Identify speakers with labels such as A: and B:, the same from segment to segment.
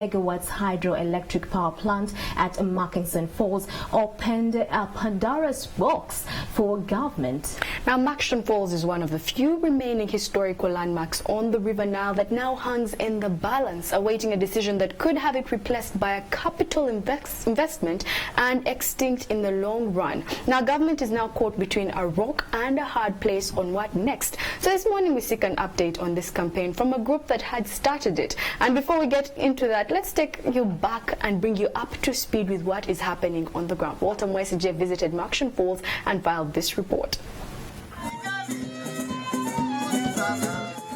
A: megawatts hydroelectric power plant at Murchison Falls opened a Pandora's box for government.
B: Now, Murchison Falls is one of the few remaining historical landmarks on the River Nile that now hangs in the balance, awaiting a decision that could have it replaced by a capital investment and extinct in the long run. Now, government is now caught between a rock and a hard place on what next. So this morning we seek an update on this campaign from a group that had started it. And before we get into that, let's take you back and bring you up to speed with what is happening on the ground. Walter Mwesije visited Murchison Falls and filed this report.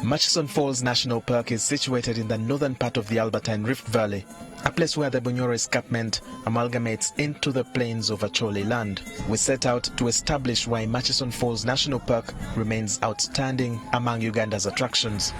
C: Murchison Falls National Park is situated in the northern part of the Albertine Rift Valley, a place where the Bunyoro Escarpment amalgamates into the plains of Acholi land. We set out to establish why Murchison Falls National Park remains outstanding among Uganda's attractions.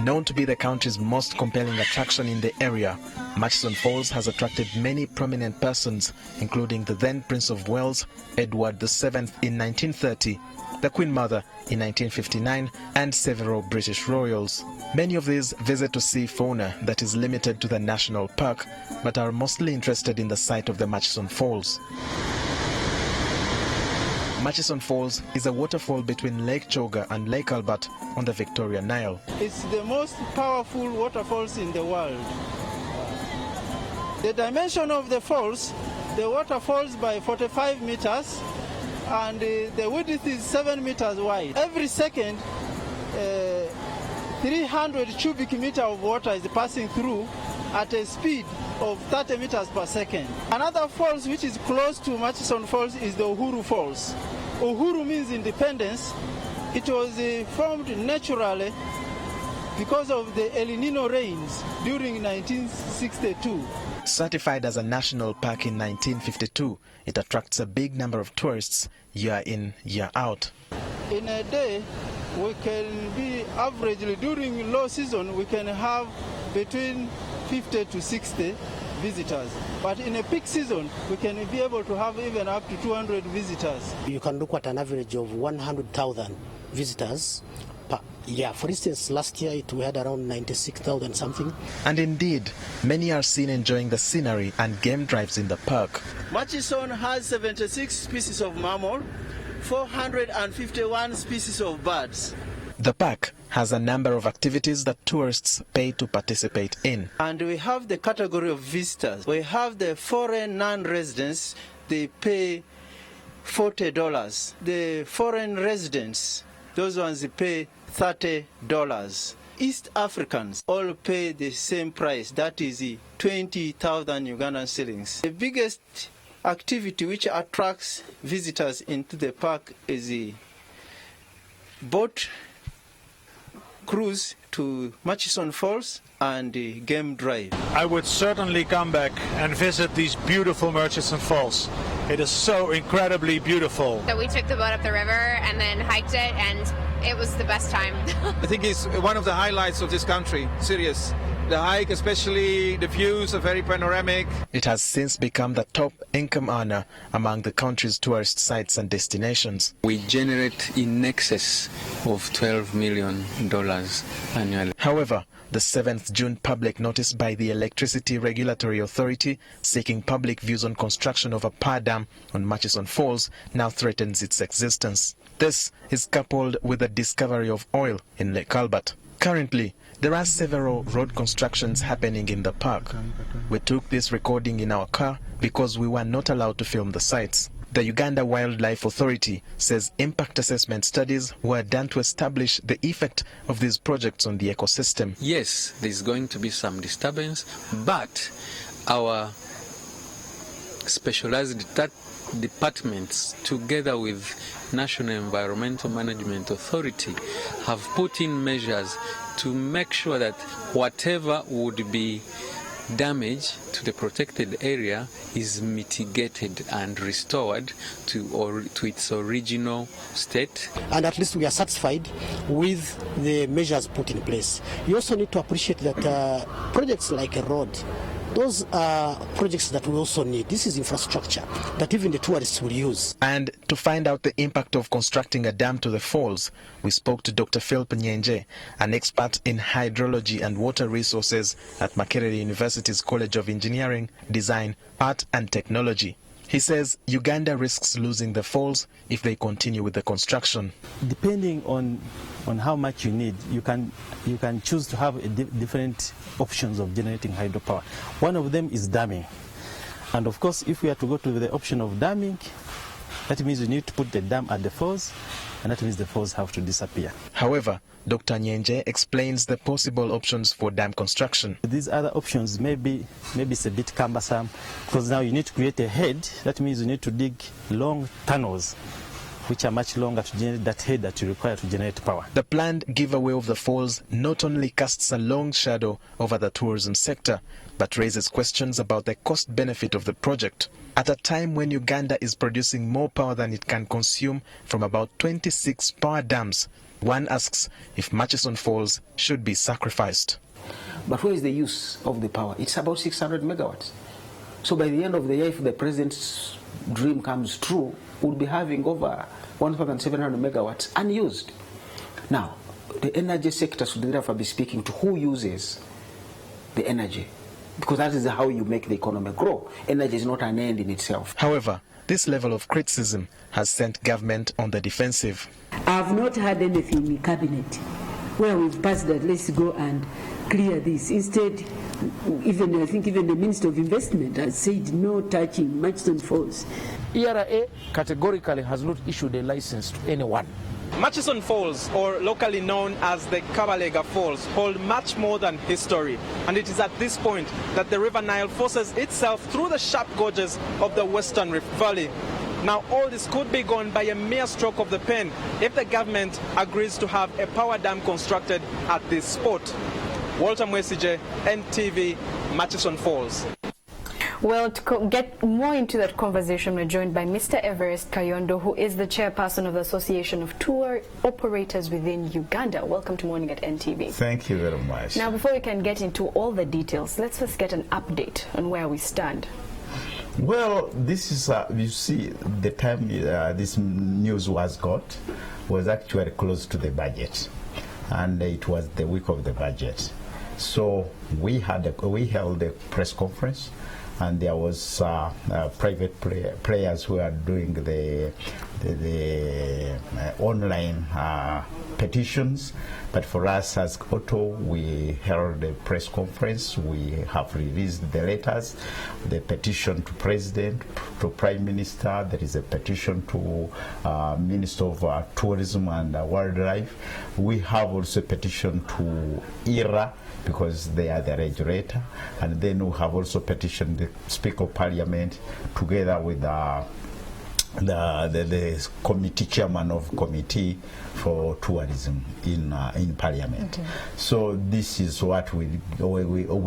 C: Known to be the country's most compelling attraction in the area, Murchison Falls has attracted many prominent persons, including the then Prince of Wales, Edward VII in 1930, the Queen Mother in 1959, and several British royals. Many of these visit to see fauna that is limited to the national park, but are mostly interested in the site of the Murchison Falls. Murchison Falls is a waterfall between Lake Choga and Lake Albert on the Victoria Nile.
D: It's the most powerful waterfalls in the world. The dimension of the falls, the water falls by 45 meters and the width is 7 meters wide. Every second, 300 cubic meters of water is passing through at a speed of 30 meters per second. Another falls which is close to Murchison Falls is the Uhuru Falls. Uhuru means independence. It was formed naturally because of the El Nino rains during 1962.
C: Certified as a national park in 1952, it attracts a big number of tourists year in, year out.
D: In a day, we can be averagely, during low season, we can have between 50 to 60 visitors. But in a peak season, we can be able to have even up to 200 visitors.
E: You can look at an average of 100,000 visitors per year. For instance, last year we had around 96,000 something.
C: And indeed, many are seen enjoying the scenery and game drives in the park.
D: Murchison has 76 species of mammal, 451 species of birds.
C: The park has a number of activities that tourists pay to participate in.
D: And we have the category of visitors. We have the foreign non-residents, they pay $40. The foreign residents, those ones they pay $30. East Africans all pay the same price, that is 20,000 Ugandan shillings. The biggest activity which attracts visitors into the park is the boat cruise to Murchison Falls and the game drive.
F: I would certainly come back and visit these beautiful Murchison Falls. It is so incredibly beautiful.
G: So we took the boat up the river and then hiked it, and it was the best time.
H: I think it's one of the highlights of this country, serious. The hike, especially the views, are very panoramic.
C: It has since become the top income earner among the country's tourist sites and destinations.
I: We generate in excess of $12 million annually.
C: However, the 7th June public notice by the Electricity Regulatory Authority seeking public views on construction of a power dam on Murchison Falls now threatens its existence. This is coupled with the discovery of oil in Lake Albert. Currently, there are several road constructions happening in the park. We took this recording in our car because we were not allowed to film the sites. The Uganda Wildlife Authority says impact assessment studies were done to establish the effect of these projects on the ecosystem.
I: Yes, there's going to be some disturbance, but our specialized departments, together with National Environmental Management Authority, have put in measures to make sure that whatever would be damage to the protected area is mitigated and restored to its original state.
E: And at least we are satisfied with the measures put in place. You also need to appreciate that projects like a road Those are projects that we also need. This is infrastructure that even the tourists will use.
C: And to find out the impact of constructing a dam to the falls, we spoke to Dr. Philip Nyenje, an expert in hydrology and water resources at Makerere University's College of Engineering, Design, Art and Technology. He says Uganda risks losing the falls if they continue with the construction.
J: Depending on how much you need, you can choose to have different options of generating hydropower. One of them is damming. And of course, if we are to go to the option of damming, that means you need to put the dam at the falls, and that means the falls have to disappear.
C: However, Dr. Nyenje explains the possible options for dam construction.
J: These other options maybe it's a bit cumbersome, because now you need to create a head. That means you need to dig long tunnels, which are much longer to generate that head that you require to generate power.
C: The planned giveaway of the falls not only casts a long shadow over the tourism sector, but raises questions about the cost-benefit of the project. At a time when Uganda is producing more power than it can consume from about 26 power dams, one asks if Murchison Falls should be sacrificed.
K: But where is the use of the power? It's about 600 megawatts. So by the end of the year, if the president's dream comes true, we'll be having over 1,700 megawatts unused. Now, the energy sector should therefore be speaking to who uses the energy, because that is how you make the economy grow. Energy is not an end in itself.
C: However, this level of criticism has sent government on the defensive.
L: I've not had anything in cabinet where we've passed that let's go and clear this. Instead, I think even the Minister of Investment has said no touching Murchison Falls.
M: ERA categorically has not issued a license to anyone.
N: Murchison Falls, or locally known as the Kabalega Falls, hold much more than history, and it is at this point that the River Nile forces itself through the sharp gorges of the Western Rift Valley. Now all this could be gone by a mere stroke of the pen if the government agrees to have a power dam constructed at this spot. Walter Mwesije, NTV, Murchison Falls.
B: Well, to get more into that conversation, we're joined by Mr. Everest Kayondo, who is the chairperson of the Association of Tour Operators within Uganda. Welcome to Morning at NTV.
O: Thank you very much.
B: Now, before we can get into all the details, let's just get an update on where we stand.
O: Well, this is, you see, the time this news was got was actually close to the budget, and it was the week of the budget. So we held a press conference, and there was private players who are doing the online petitions. But for us as Otto, we held a press conference. We have released the letters, the petition to President, to Prime Minister. There is a petition to Minister of Tourism and Wildlife. We have also a petition to ERA, because they are the regulator, and then we have also petitioned the Speaker of Parliament together with the committee chairman of committee for tourism in Parliament. Okay. So this is what we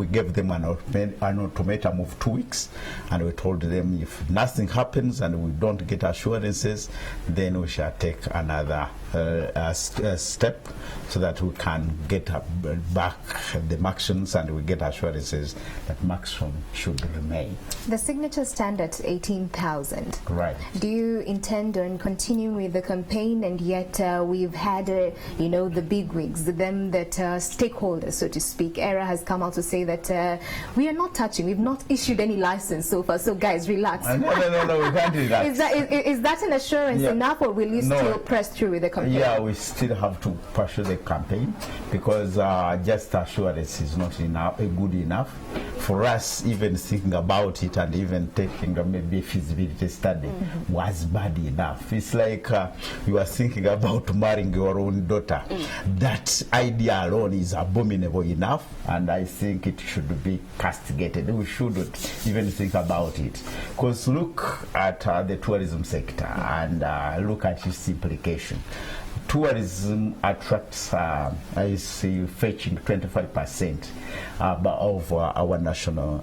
O: gave them an ultimatum of 2 weeks, and we told them if nothing happens and we don't get assurances, then we shall take another step so that we can get back the Murchisons and we get assurances that Murchison should remain.
A: The signatures stand at 18,000.
O: Right.
A: Do you intend on continuing with the campaign? And yet we've had, the big wigs, them that stakeholders, so to speak. ERA has come out to say that we are not touching. We've not issued any license so far. So guys, relax.
O: No, we can't relax.
A: Is that an assurance enough, or will you still press through with the campaign?
O: Yeah, we still have to pursue the campaign, because just assurance is not good enough for us. Even thinking about it and even taking maybe a feasibility study was bad enough. It's like you are thinking about marrying your own daughter. That idea alone is abominable enough, and I think it should be castigated. We shouldn't even think about it, because look at the tourism sector and look at its implication. Tourism attracts, I see, fetching 25% of our national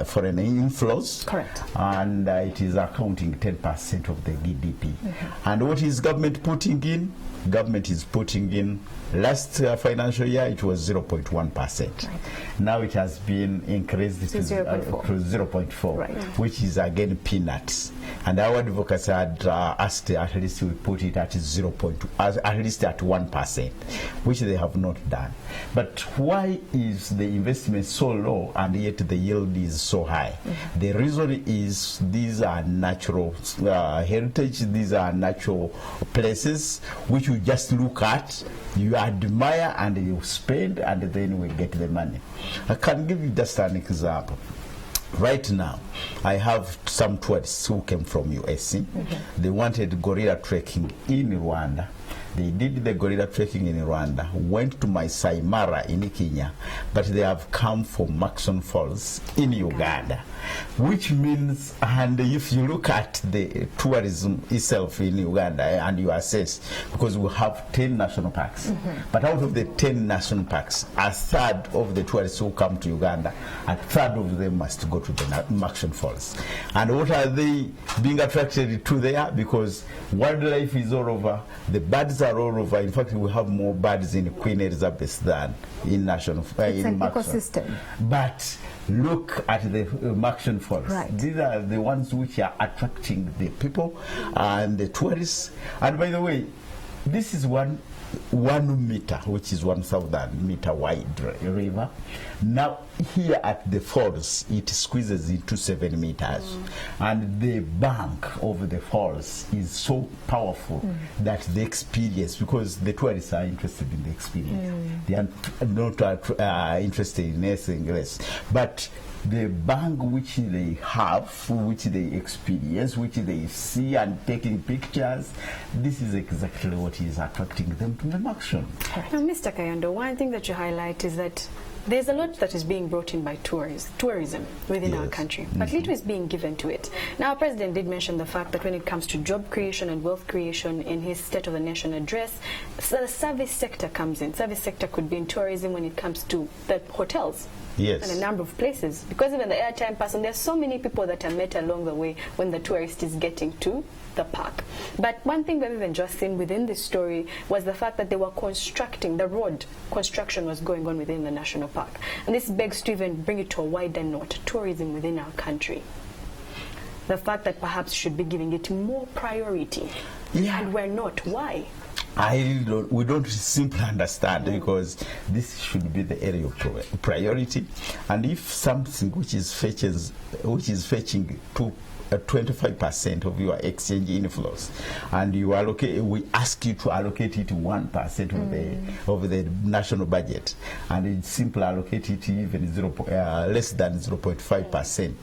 O: foreign inflows.
A: Correct.
O: And it is accounting 10% of the GDP. And what is government putting in? government is putting in. Last financial year, it was 0.1%. Right. Now it has been increased to 0.4, right. Which is again peanuts. And our advocacy had asked at least we put it at 0.2, at least at 1%, which they have not done. But why is the investment so low and yet the yield is so high? Mm-hmm. The reason is these are natural heritage, these are natural places which you just look at, you admire and you spend, and then we get the money. I can give you just an example. Right now, I have some tourists who came from USC. Mm-hmm. They wanted gorilla trekking in Rwanda. They did the gorilla trekking in Rwanda, went to Masai Mara in Kenya, but they have come from Murchison Falls in Uganda, which means, and if you look at the tourism itself in Uganda and you assess, because we have 10 national parks, but out of the 10 national parks, a third of the tourists who come to Uganda, a third of them must go to the Murchison Falls. And what are they being attracted to there? Because wildlife is all over, the birds are all over. In fact, we have more birds in Queen Elizabeth than in national
A: it's an ecosystem.
O: But look at the Murchison Falls.
A: Right.
O: These are the ones which are attracting the people and the tourists. And by the way, this is 1 meter, which is 1,000 meter wide river. Now here at the falls, it squeezes into 7 meters, and the bank of the falls is so powerful that the experience, because the tourists are interested in the experience, they are not interested in anything else, but the bank which they have, which they experience, which they see and taking pictures, this is exactly what is attracting them to the Murchison.
B: Now, Mr. Kayando, one thing that you highlight is that there's a lot that is being brought in by tourism within our country, but little is being given to it. Now, our President did mention the fact that when it comes to job creation and wealth creation in his State of the Nation address, so the service sector comes in. Service sector could be in tourism when it comes to the hotels.
O: Yes.
B: And a number of places, because even the airtime person, there's so many people that are met along the way when the tourist is getting to the park. But one thing that we've just seen within this story was the fact that they were constructing, the road construction was going on within the national park. And this begs to even bring it to a wider note, tourism within our country. The fact that perhaps should be giving it more priority. Yeah. And we're not. Why?
O: We don't simply understand, because this should be the area of priority, and if something which is fetching to 25% of your exchange inflows, and you allocate, we ask you to allocate it to 1% of the national budget, and it simply allocate it even less than 0.5%.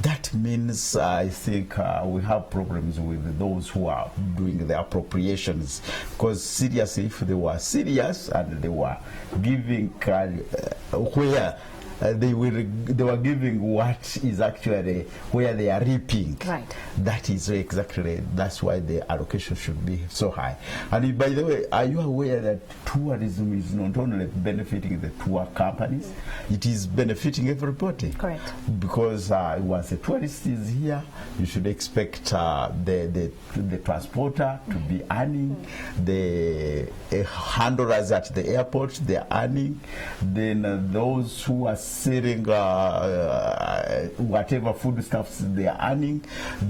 O: That means I think we have problems with those who are doing the appropriations, because seriously, if they were serious and they were giving where they were giving what is actually where they are reaping.
A: Right.
O: That is exactly, that's why the allocation should be so high. And by the way, are you aware that tourism is not only benefiting the tour companies, it is benefiting everybody?
A: Correct.
O: Because once a tourist is here, you should expect the transporter to be earning, the handlers at the airport, they are earning, then those who are selling whatever foodstuffs they are earning,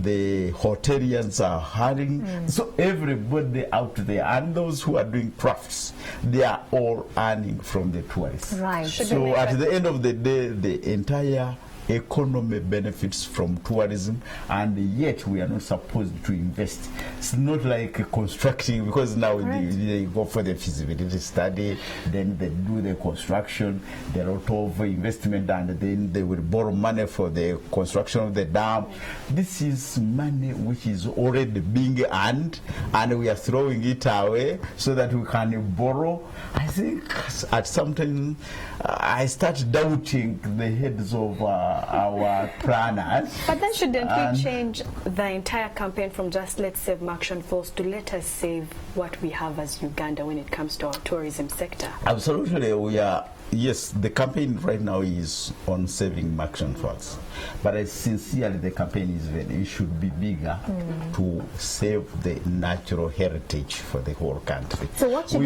O: the hoteliers are earning, so everybody out there, and those who are doing crafts, they are all earning from the tourists.
A: Right.
O: So at the end of the day, the entire economy benefits from tourism, and yet we are not supposed to invest. It's not like constructing, because now they go for the feasibility study, then they do the construction, there are a lot of investment, and then they will borrow money for the construction of the dam. This is money which is already being earned, and we are throwing it away so that we can borrow. I think at some time I start doubting the heads of our planners.
B: But then shouldn't we change the entire campaign from just let's save Murchison Falls to let us save what we have as Uganda when it comes to our tourism sector?
O: Absolutely. We are yes, the campaign right now is on saving Murchison Falls. But sincerely, the campaign is it should be bigger to save the natural heritage for the whole country.
A: So what should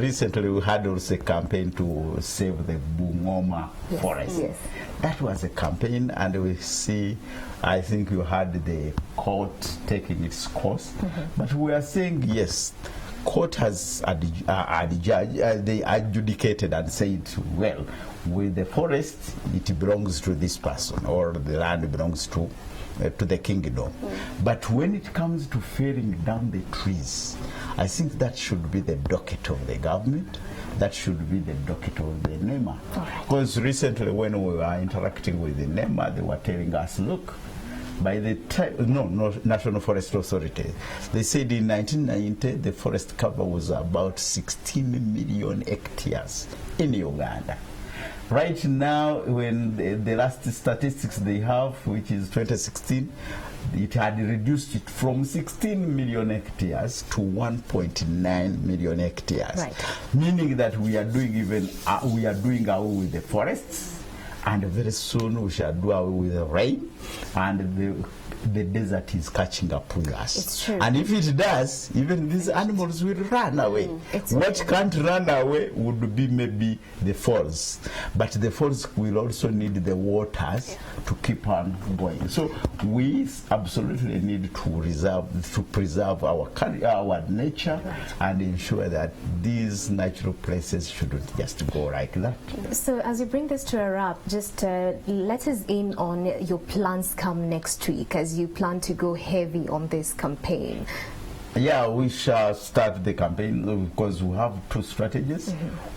O: recently we had also a campaign to save the Bungoma forest.
A: Yes.
O: That was a campaign, and we see, I think you had the court taking its course, but we are saying yes. Court has they adjudicated and said, well, with the forest, it belongs to this person, or the land belongs to the kingdom. But when it comes to felling down the trees, I think that should be the docket of the government. That should be the docket of the NEMA. Because recently when we were interacting with the NEMA, they were telling us, look, by the time, no, National Forest Authority, they said in 1990 the forest cover was about 16 million hectares in Uganda. Right now, when the last statistics they have, which is 2016, it had reduced it from 16 million hectares to 1.9 million hectares. Right. Meaning that we are doing away with the forests, and very soon we shall do away with the rain, and the desert is catching up with us.
A: It's true.
O: And if it does, even these animals will run away. What can't run away would be maybe the falls. But the falls will also need the waters to keep on going. So we absolutely need to preserve our nature and ensure that these natural places shouldn't just go like that.
A: So as you bring this to a wrap, just let us in on your plans come next week, as you plan to go heavy on this campaign.
O: Yeah, we shall start the campaign because we have two strategies.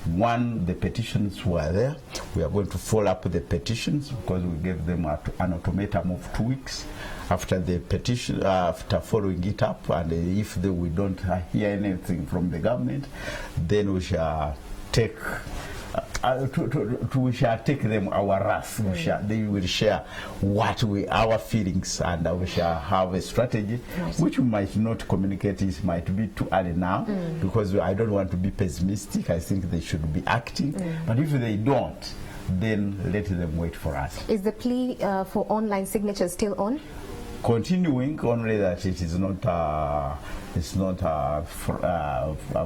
O: One, the petitions were there. We are going to follow up the petitions because we gave them an ultimatum of 2 weeks after the petition, after following it up, and if we don't hear anything from the government, then we shall take we shall take them our wrath. They will share our feelings, and we shall have a strategy which we might not communicate. It might be too early now because I don't want to be pessimistic. I think they should be acting, but if they don't, then let them wait for us.
A: Is the plea for online signatures still on?
O: Continuing, only that it is not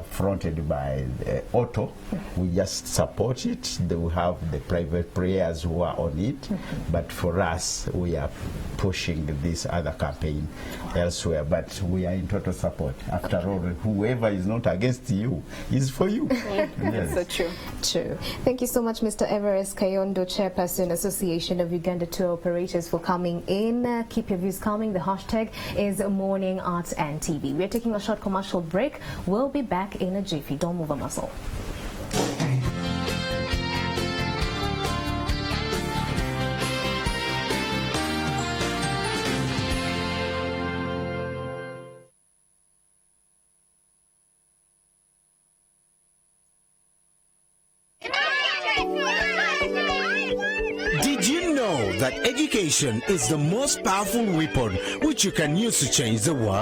O: fronted by Auto. We just support it. They will have the private prayers who are on it, but for us, we are pushing this other campaign elsewhere, but we are in total support. After all, whoever is not against you is for you.
B: Yes. So true.
A: True. Thank you so much, Mr. Everest Kayondo, Chairperson, Association of Uganda Tour Operators, for coming in. Keep your views coming. The hashtag is Morning Arts and TV. We're taking a short commercial break. We'll be back in a jiffy. Don't move a muscle.
P: Did you know that education is the most powerful weapon which you can use to change the world?